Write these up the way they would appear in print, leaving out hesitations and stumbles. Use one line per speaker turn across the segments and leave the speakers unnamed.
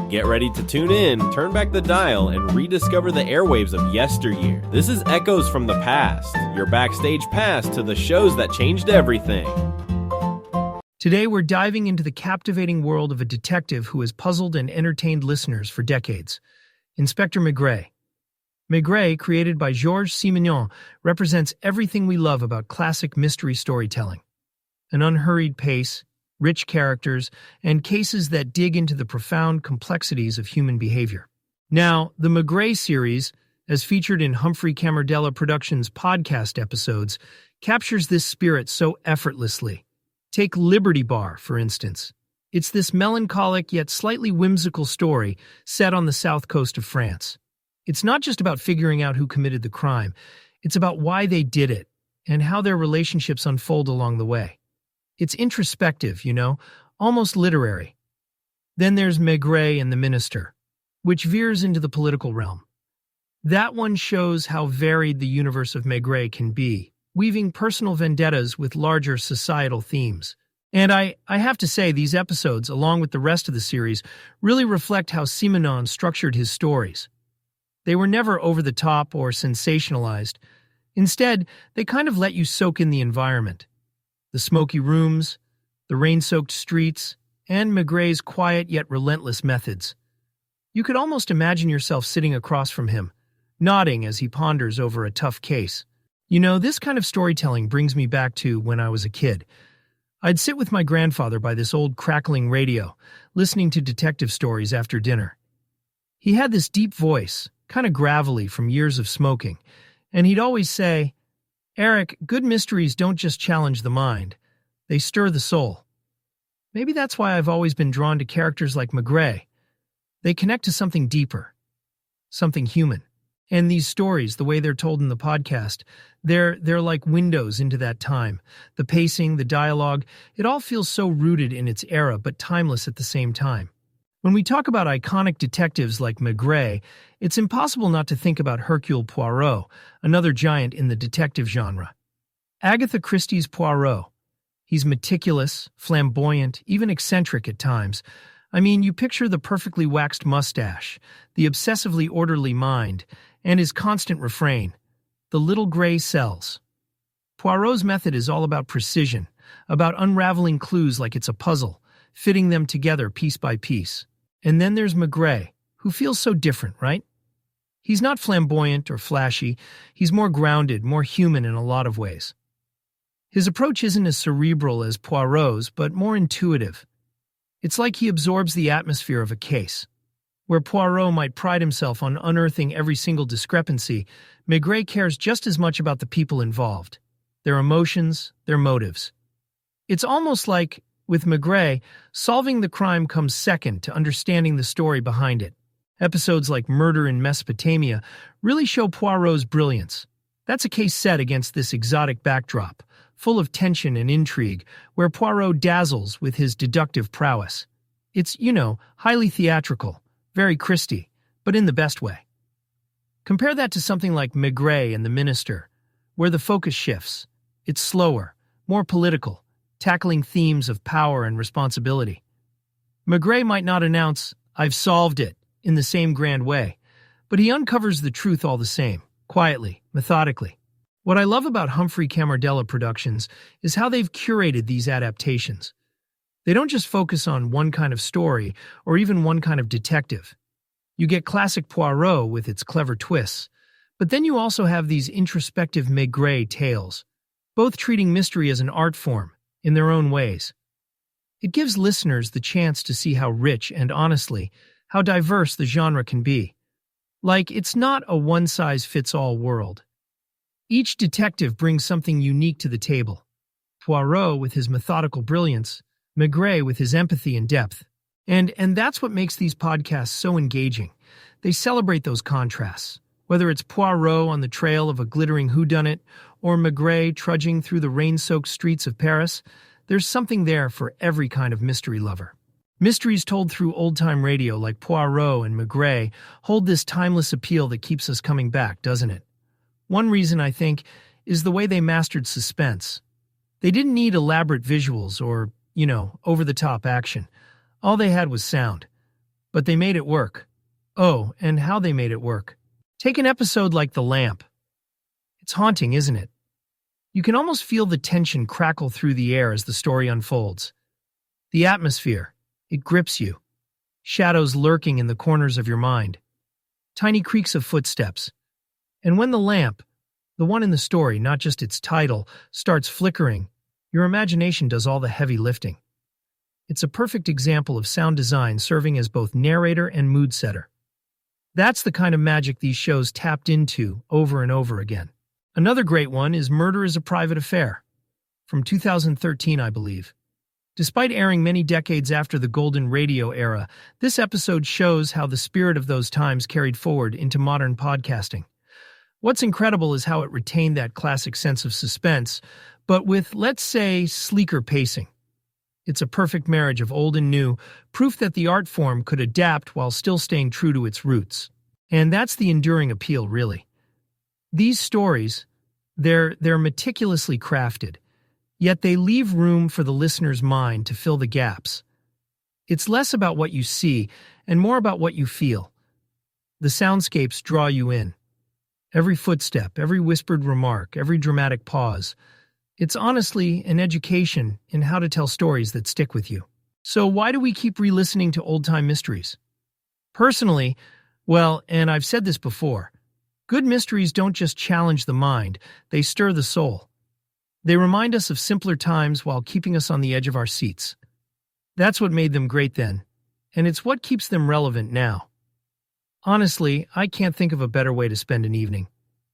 Get ready to tune in, turn back the dial, and rediscover the airwaves of yesteryear. This is Echoes from the Past, your backstage pass to the shows that changed everything.
Today we're diving into the captivating world of a detective who has puzzled and entertained listeners for decades. Inspector Maigret. Maigret, created by Georges Simenon, represents everything we love about classic mystery storytelling. An unhurried pace, rich characters, and cases that dig into the profound complexities of human behavior. Now, the Maigret series, as featured in Humphrey Camardella Productions' podcast episodes, captures this spirit so effortlessly. Take Liberty Bar, for instance. It's this melancholic yet slightly whimsical story set on the south coast of France. It's not just about figuring out who committed the crime, it's about why they did it and how their relationships unfold along the way. It's introspective, almost literary. Then there's Maigret and the Minister, which veers into the political realm. That one shows how varied the universe of Maigret can be, weaving personal vendettas with larger societal themes. And I have to say, these episodes, along with the rest of the series, really reflect how Simenon structured his stories. They were never over the top or sensationalized. Instead, they kind of let you soak in the environment. The smoky rooms, the rain-soaked streets, and Maigret's quiet yet relentless methods. You could almost imagine yourself sitting across from him, nodding as he ponders over a tough case. This kind of storytelling brings me back to when I was a kid. I'd sit with my grandfather by this old crackling radio, listening to detective stories after dinner. He had this deep voice, kind of gravelly from years of smoking, and he'd always say, "Eric, good mysteries don't just challenge the mind, they stir the soul." Maybe that's why I've always been drawn to characters like Maigret. They connect to something deeper, something human. And these stories, the way they're told in the podcast, they're like windows into that time. The pacing, the dialogue, it all feels so rooted in its era, but timeless at the same time. When we talk about iconic detectives like Maigret, it's impossible not to think about Hercule Poirot, another giant in the detective genre. Agatha Christie's Poirot. He's meticulous, flamboyant, even eccentric at times. I mean, you picture the perfectly waxed mustache, the obsessively orderly mind, and his constant refrain, the little gray cells. Poirot's method is all about precision, about unraveling clues like it's a puzzle, fitting them together piece by piece. And then there's Maigret, who feels so different, right? He's not flamboyant or flashy, he's more grounded, more human in a lot of ways. His approach isn't as cerebral as Poirot's, but more intuitive. It's like he absorbs the atmosphere of a case. Where Poirot might pride himself on unearthing every single discrepancy, Maigret cares just as much about the people involved, their emotions, their motives. It's almost like, with Maigret, solving the crime comes second to understanding the story behind it. Episodes like Murder in Mesopotamia really show Poirot's brilliance. That's a case set against this exotic backdrop, full of tension and intrigue, where Poirot dazzles with his deductive prowess. It's, highly theatrical, very Christie, but in the best way. Compare that to something like Maigret and the Minister, where the focus shifts. It's slower, more political, tackling themes of power and responsibility. Maigret might not announce, "I've solved it," in the same grand way, but he uncovers the truth all the same, quietly, methodically. What I love about Humphrey Camardella Productions is how they've curated these adaptations. They don't just focus on one kind of story or even one kind of detective. You get classic Poirot with its clever twists, but then you also have these introspective Maigret tales, both treating mystery as an art form, in their own ways. It gives listeners the chance to see how rich and, honestly, how diverse the genre can be. Like, it's not a one-size-fits-all world. Each detective brings something unique to the table. Poirot with his methodical brilliance, Maigret with his empathy and depth. And that's what makes these podcasts so engaging. They celebrate those contrasts. Whether it's Poirot on the trail of a glittering whodunit or Maigret trudging through the rain-soaked streets of Paris, there's something there for every kind of mystery lover. Mysteries told through old-time radio like Poirot and Maigret hold this timeless appeal that keeps us coming back, doesn't it? One reason, I think, is the way they mastered suspense. They didn't need elaborate visuals or, over-the-top action. All they had was sound. But they made it work. Oh, and how they made it work. Take an episode like The Lamp. It's haunting, isn't it? You can almost feel the tension crackle through the air as the story unfolds. The atmosphere, it grips you. Shadows lurking in the corners of your mind. Tiny creaks of footsteps. And when the lamp, the one in the story, not just its title, starts flickering, your imagination does all the heavy lifting. It's a perfect example of sound design serving as both narrator and mood setter. That's the kind of magic these shows tapped into over and over again. Another great one is Murder is a Private Affair, from 2013, I believe. Despite airing many decades after the golden radio era, this episode shows how the spirit of those times carried forward into modern podcasting. What's incredible is how it retained that classic sense of suspense, but with, let's say, sleeker pacing. It's a perfect marriage of old and new, proof that the art form could adapt while still staying true to its roots. And that's the enduring appeal, really. These stories, they're meticulously crafted, yet they leave room for the listener's mind to fill the gaps. It's less about what you see and more about what you feel. The soundscapes draw you in. Every footstep, every whispered remark, every dramatic pause. It's honestly an education in how to tell stories that stick with you. So why do we keep re-listening to old-time mysteries? Personally, well, and I've said this before, good mysteries don't just challenge the mind, they stir the soul. They remind us of simpler times while keeping us on the edge of our seats. That's what made them great then, and it's what keeps them relevant now. Honestly, I can't think of a better way to spend an evening.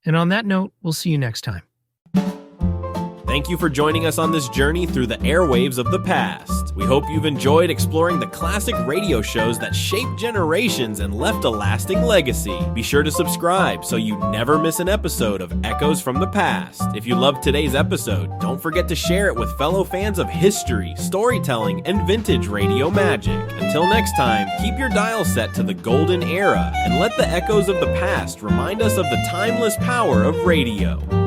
And on that note, we'll see you next time.
Thank you for joining us on this journey through the airwaves of the past. We hope you've enjoyed exploring the classic radio shows that shaped generations and left a lasting legacy. Be sure to subscribe so you never miss an episode of Echoes from the Past. If you loved today's episode, don't forget to share it with fellow fans of history, storytelling, and vintage radio magic. Until next time, keep your dial set to the golden era and let the echoes of the past remind us of the timeless power of radio.